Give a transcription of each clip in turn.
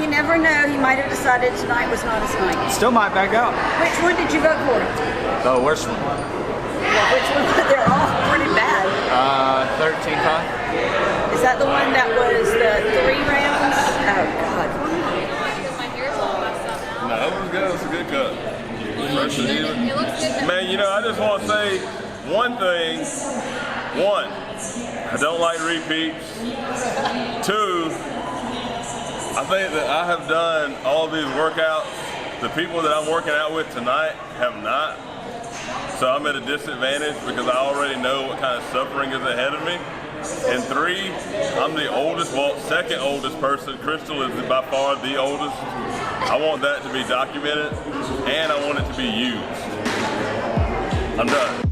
You never know. He might have decided tonight was not his night. Still might back out. Which one did you vote for? The worst one. Well, which one? They're all pretty bad. 13-5. Is that the one that was the 3 rounds? Oh, God. No, that was good. It was a good cut. It looks good. Man, I just want to say one thing. One, I don't like repeats. Two, I think that I have done all these workouts. The people that I'm working out with tonight have not. So I'm at a disadvantage because I already know what kind of suffering is ahead of me. And 3, I'm the oldest, second oldest person. Crystal is by far the oldest. I want that to be documented, and I want it to be used. I'm done.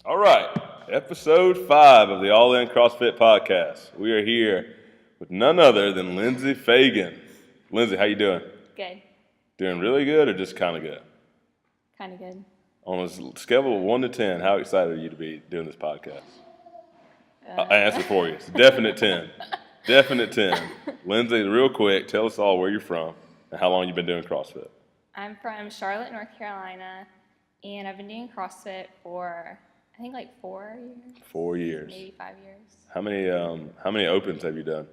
All right, episode 5 of the In CrossFit Podcast. We are here with none other than Lindsay Fagan. Lindsay, how you doing? Good. Doing really good or just kind of good? Kind of good. On a scale of 1 to 10, how excited are you to be doing this podcast? I answer for you. It's a definite 10. Definite 10. Lindsay, real quick, tell us all where you're from and how long you've been doing CrossFit. I'm from Charlotte, North Carolina, and I've been doing CrossFit for, I think, like 4 years. 4 years. Maybe 5 years. How many opens have you done?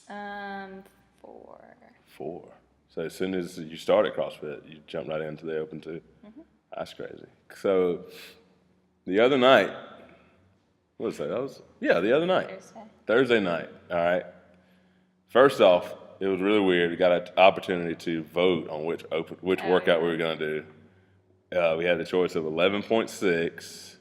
4. 4. So as soon as you started CrossFit, you jumped right into the open too? Mm-hmm. That's crazy. So the other night, what was that? The other night. Thursday night, all right. First off, it was really weird. We got an opportunity to vote on which workout we were going to do. We had the choice of 11.6,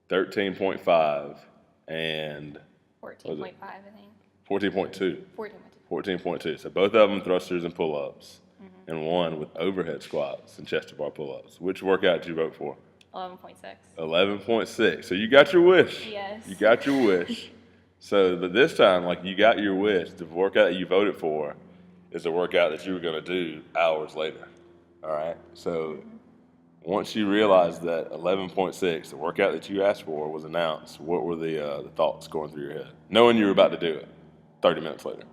13.5, and 14.5, I think. 14.2. 14.2. 14.2. So both of them thrusters and pull-ups, and one with overhead squats and chest to bar pull-ups. Which workout did you vote for? 11.6. 11.6. So you got your wish. Yes. You got your wish. So, but this time, like, you got your wish. The workout that you voted for is a workout that you were going to do hours later. All right? So once you realized that 11.6, the workout that you asked for, was announced, what were the thoughts going through your head, knowing you were about to do it 30 minutes later?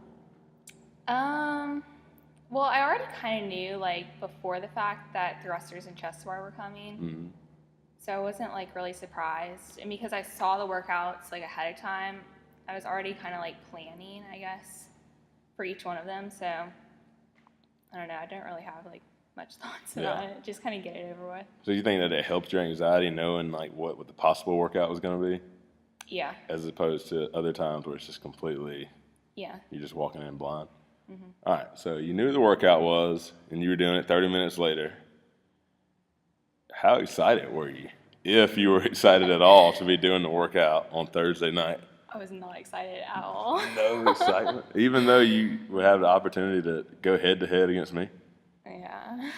Well, I already kind of knew, like, before the fact that thrusters and chest bar were coming. Mm-hmm. So I wasn't, like, really surprised. And because I saw the workouts, like, ahead of time, I was already kind of, like, planning, I guess, for each one of them. So, I don't know. I didn't really have, like, much thoughts about it. Just kind of get it over with. So you think that it helped your anxiety knowing, like, what the possible workout was going to be? Yeah. As opposed to other times where it's just completely, you're just walking in blind? Mm-hmm. All right, so you knew the workout was, and you were doing it 30 minutes later. How excited were you, if you were excited at all, to be doing the workout on Thursday night? I was not excited at all. No excitement, even though you would have the opportunity to go head to head against me. Yeah.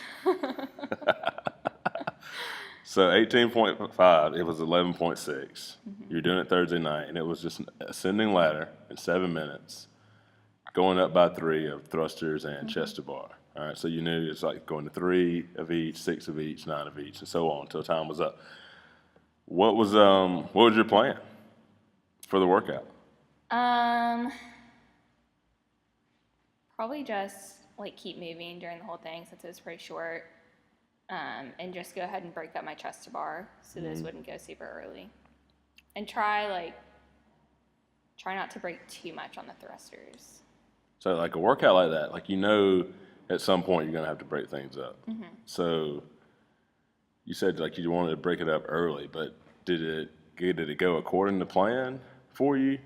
So 18.5, it was 11.6. You're doing it Thursday night, and it was just an ascending ladder in 7 minutes, going up by 3 of thrusters and chest to bar. All right, so you knew it's like going to 3 of each, 6 of each, 9 of each, and so on until time was up. What was your plan for the workout? Probably just like keep moving during the whole thing since it was pretty short. And just go ahead and break up my chest to bar so those wouldn't go super early. And try not to break too much on the thrusters. So like a workout like that, like at some point you're gonna have to break things up. So you said like you wanted to break it up early, but did it go according to plan for you?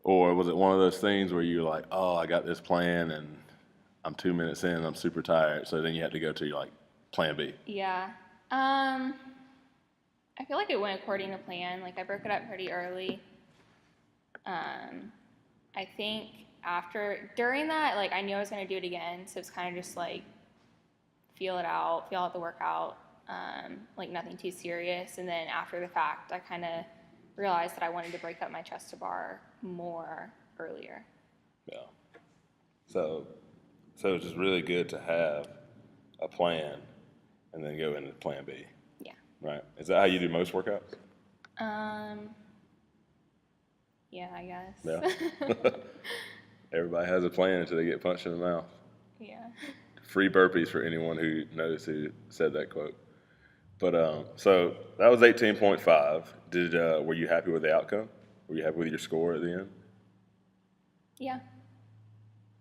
Or was it one of those things where you're like, oh, I got this plan and I'm 2 minutes in, I'm super tired, so then you have to go to like plan B? Yeah. I feel like it went according to plan. Like I broke it up pretty early. I think during that, like I knew I was going to do it again, so it's kind of just like feel out the workout, like nothing too serious. And then after the fact, I kind of realized that I wanted to break up my chest to bar more earlier. Yeah. So it's just really good to have a plan and then go into plan B. Yeah. Right. Is that how you do most workouts? Yeah, I guess. Yeah. Everybody has a plan until they get punched in the mouth. Yeah. Free burpees for anyone who knows who said that quote. But so that was 18.5. Were you happy with the outcome? Were you happy with your score at the end? Yeah.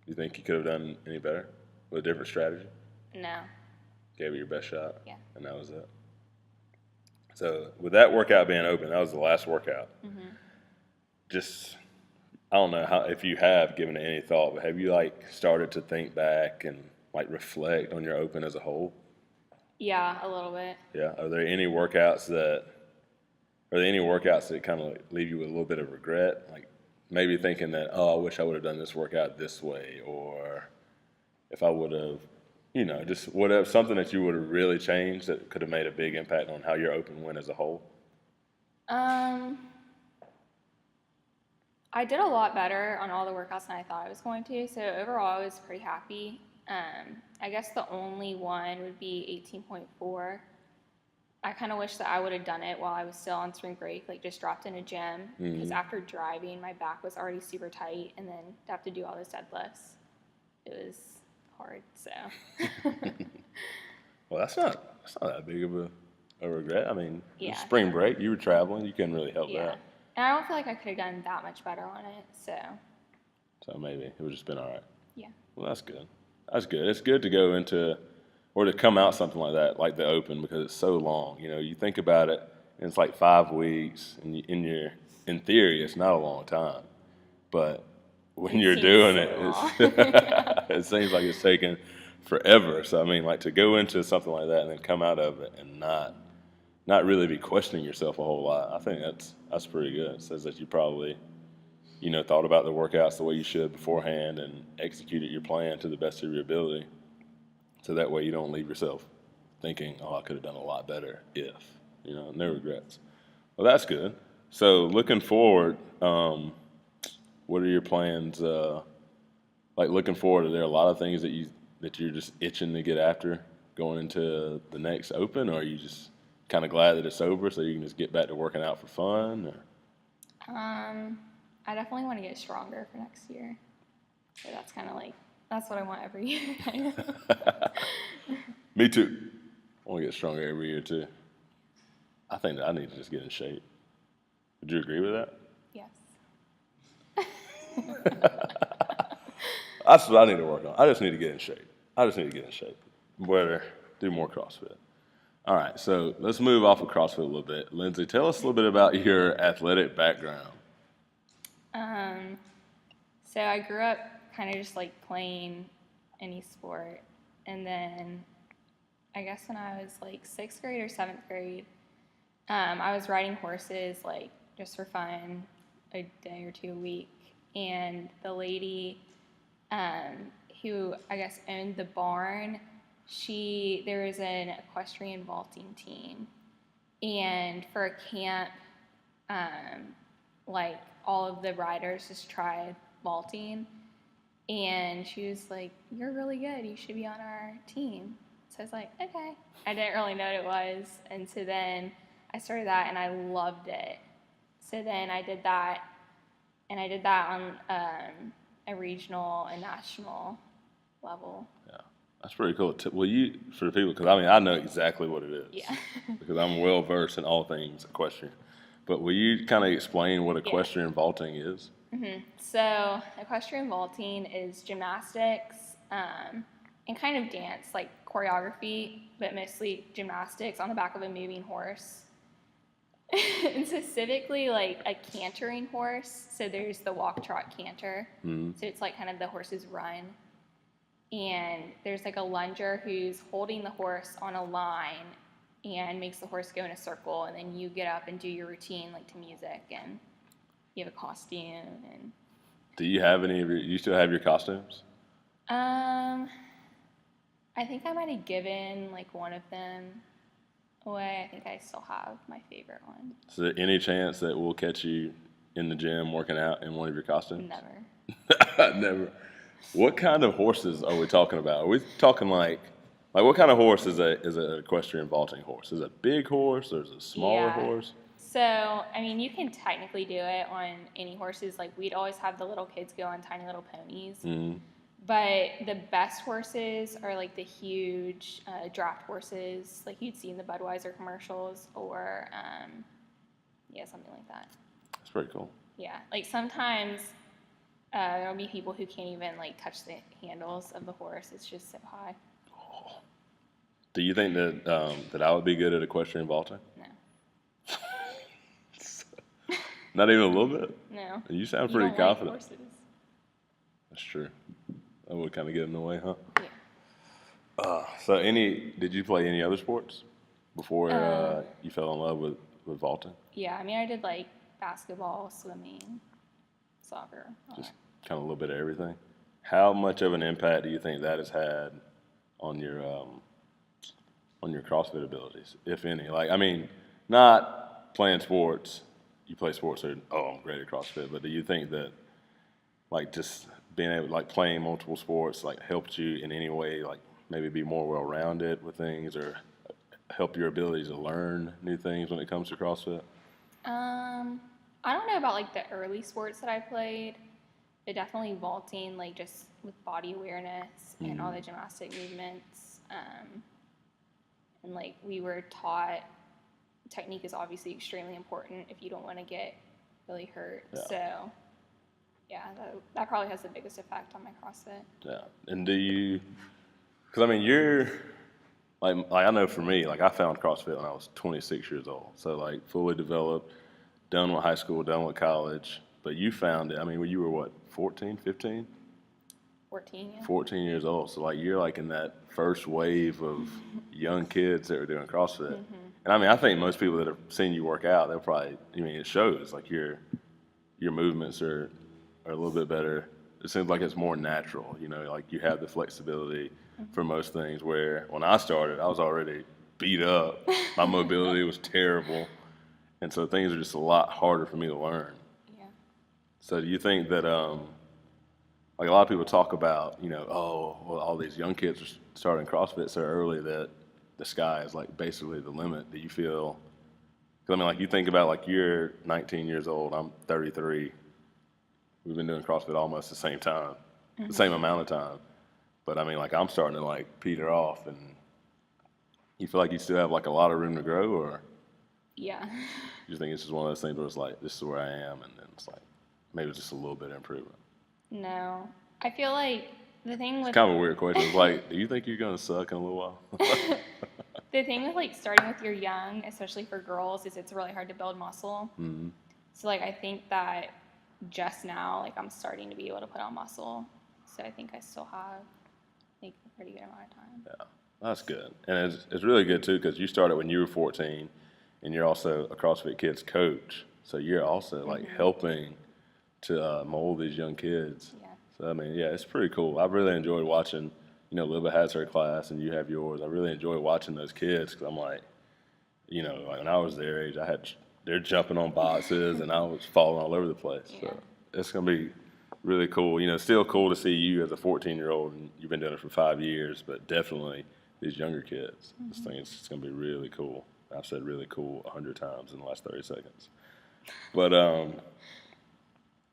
You think you could have done any better with a different strategy? No. Gave it your best shot? Yeah. And that was it. So with that workout being open, that was the last workout. Just, I don't know if you have given it any thought, but have you like started to think back and like reflect on your open as a whole? Yeah, a little bit. Yeah. Are there any workouts that kind of like leave you with a little bit of regret? Like maybe thinking that, oh, I wish I would have done this workout this way, or if I would have, just whatever, something that you would have really changed that could have made a big impact on how your open went as a whole? I did a lot better on all the workouts than I thought I was going to, so overall I was pretty happy. I guess the only one would be 18.4. I kind of wish that I would have done it while I was still on spring break, like just dropped in a gym, because after driving, my back was already super tight, and then to have to do all those deadlifts, it was hard, so. Well, that's not that big of a regret. I mean, Yeah. Spring break, you were traveling, you couldn't really help Yeah. that. And I don't feel like I could have done that much better on it, so. So maybe it would just been all right. Yeah. Well, that's good. That's good. It's good to go into, or to come out something like that, like the open, because it's so long. You think about it, and it's like 5 weeks, and in theory, it's not a long time. But when you're doing it, it seems like it's taking forever. So, I mean, like to go into something like that and then come out of it and not really be questioning yourself a whole lot, I think that's pretty good. It says that you probably, thought about the workouts the way you should beforehand and executed your plan to the best of your ability. So that way you don't leave yourself thinking, oh, I could have done a lot better if, no regrets. Well, that's good. So looking forward, what are your plans? Like looking forward, are there a lot of things that you're just itching to get after going into the next open, or are you just kind of glad that it's over so you can just get back to working out for fun? Or? I definitely want to get stronger for next year. So that's kind of like, that's what I want every year. Me too. I want to get stronger every year too. I think that I need to just get in shape. Would you agree with that? Yes. That's what I need to work on. I just need to get in shape. Better do more CrossFit. All right, so let's move off of CrossFit a little bit. Lindsay, tell us a little bit about your athletic background. So I grew up kind of just like playing any sport, and then I guess when I was like 6th grade or 7th grade, I was riding horses like just for fun, a day or two a week. And the lady who I guess owned the barn, there was an equestrian vaulting team. And for a camp, like all of the riders just tried vaulting. And she was like, "You're really good. You should be on our team." So I was like, "Okay." I didn't really know what it was. And so then I started that, and I loved it. So then I did that, and I did that on a regional and national level. Yeah, that's pretty cool. Will you, for people, because I know exactly what it is. Yeah. Because I'm well versed in all things equestrian. But will you kind of explain what equestrian vaulting is? Mm-hmm. So equestrian vaulting is gymnastics and kind of dance, like choreography, but mostly gymnastics on the back of a moving horse. And specifically like a cantering horse. So there's the walk, trot, canter. Mm-hmm. So it's like kind of the horse's run. And there's like a lunger who's holding the horse on a line and makes the horse go in a circle, and then you get up and do your routine like to music, and you have a costume. And do you have any of you still have your costumes? I think I might have given like one of them away. I think I still have my favorite one. Is there any chance that we'll catch you in the gym working out in one of your costumes? Never. Never. What kind of horses are we talking about? Are we talking like what kind of horse is a equestrian vaulting horse? Is it a big horse or is it a smaller horse? So, I mean, you can technically do it on any horses. Like, we'd always have the little kids go on tiny little ponies. Mm-hmm. But the best horses are like the huge draft horses, like you'd see in the Budweiser commercials, or something like that. That's pretty cool. Yeah, like sometimes there'll be people who can't even like touch the handles of the horse. It's just so high. Oh. Do you think that I would be good at equestrian vaulting? No. Not even a little bit? No. You sound pretty confident. Like horses. That's true. That would kind of get in the way, huh? Yeah. So did you play any other sports before you fell in love with vaulting? Yeah, I mean, I did like basketball, swimming, soccer. Just kind of a little bit of everything. How much of an impact do you think that has had on your CrossFit abilities, if any? Like, I mean, not playing sports. You play sports, so I'm great at CrossFit. But do you think that, like, just being able, like, playing multiple sports, like, helped you in any way, like, maybe be more well-rounded with things, or help your ability to learn new things when it comes to CrossFit? I don't know about like the early sports that I played, but definitely vaulting, like just with body awareness and all the gymnastic movements. And like we were taught technique is obviously extremely important if you don't want to get really hurt. Yeah. So yeah, that probably has the biggest effect on my CrossFit. Yeah. And do you, because I mean, you're, like I know for me, like I found CrossFit when I was 26 years old. So like fully developed, done with high school, done with college. But you found it, I mean, you were what, 14, 15? 14, yeah. 14 years old. So like you're like in that first wave of young kids that were doing CrossFit. Mm-hmm. And I mean, I think most people that have seen you work out, they'll probably, I mean, it shows like your movements are a little bit better. It seems like it's more natural, you know, like you have the flexibility for most things, where when I started, I was already beat up. My mobility was terrible. And so things are just a lot harder for me to learn. Yeah. So do you think that, like a lot of people talk about, you know, all these young kids are starting CrossFit so early that the sky is like basically the limit. Do you feel, because I mean, like you think about like you're 19 years old, I'm 33. We've been doing CrossFit almost the same time, the same amount of time. But I mean, like I'm starting to like peter off, and you feel like you still have like a lot of room to grow, or? Yeah. You think it's just one of those things where it's like, this is where I am, and then it's like, maybe it's just a little bit of improvement? No. I feel like the thing with... It's kind of a weird question. It's like, do you think you're going to suck in a little while? The thing with like starting with your young, especially for girls, is it's really hard to build muscle. Mm-hmm. So like I think that just now, like I'm starting to be able to put on muscle. So I think I still have like a pretty good amount of time. Yeah, that's good. And it's really good too, because you started when you were 14, and you're also a CrossFit Kids coach. So you're also like helping to mold these young kids. Yeah. So I mean, yeah, it's pretty cool. I've really enjoyed watching. Liva has her class and you have yours. I really enjoy watching those kids because I'm like, like when I was their age, they're jumping on boxes and I was falling all over the place. Yeah. So it's gonna be really cool. Still cool to see you as a 14-year-old and you've been doing it for 5 years, but definitely these younger kids. This thing is just gonna be really cool. I've said really cool 100 times in the last 30 seconds. But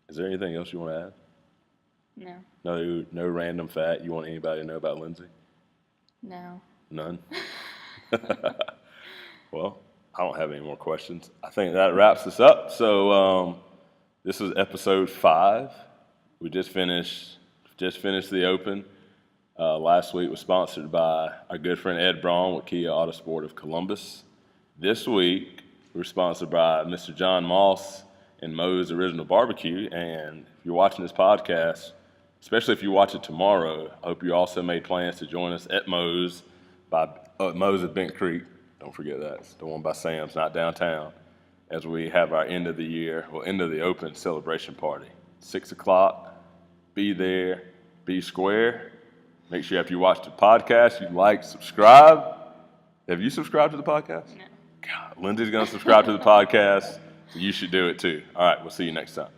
is there anything else you want to add? No. No random fact you want anybody to know about Lindsay? No. None? Well, I don't have any more questions. I think that wraps us up. So this was episode 5. We just finished the Open. Last week was sponsored by our good friend Ed Braun with Kia Autosport of Columbus. This week we're sponsored by Mr. John Moss and Moe's Original Barbecue. And if you're watching this podcast, especially if you watch it tomorrow, I hope you also made plans to join us at Moe's at Bent Creek. Don't forget that. It's the one by Sam's, not downtown, as we have our end of the Open celebration party. 6 o'clock, be there, be square. Make sure if you watch the podcast, you like, subscribe. Have you subscribed to the podcast? No. God, Lindsay's going to subscribe to the podcast, so you should do it too. All right, we'll see you next time.